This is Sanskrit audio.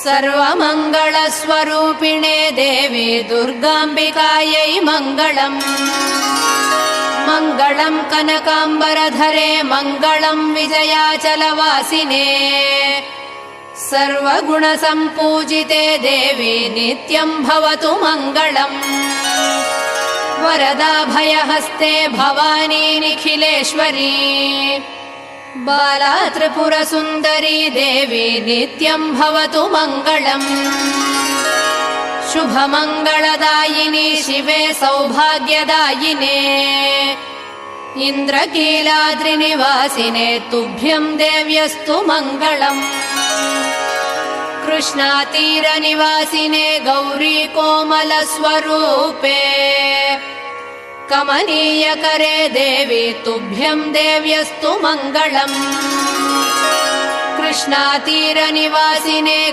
सर्वमङ्गलस्वरूपिणे देवी दुर्गाम्बिकायै मङ्गलम्। मङ्गलम् कनकाम्बरधरे मङ्गलम् विजयाचलवासिने। सर्वगुणसम्पूजिते देवी नित्यम् भवतु मङ्गलम्। वरदाभयहस्ते भवानी निखिलेश्वरी। बाला त्रिपुरसुन्दरी देवी नित्यम् भवतु मङ्गलम्। शुभमङ्गलदायिनी शिवे सौभाग्यदायिने। इन्द्रकीलाद्रिनिवासिने तुभ्यम् देव्यस्तु मङ्गलम्। कृष्णातीरनिवासिने गौरी कोमलस्वरूपे। कमनीयकरे देवी तुभ्यम् देव्यस्तु मङ्गलम्। कृष्णातीरनिवासिने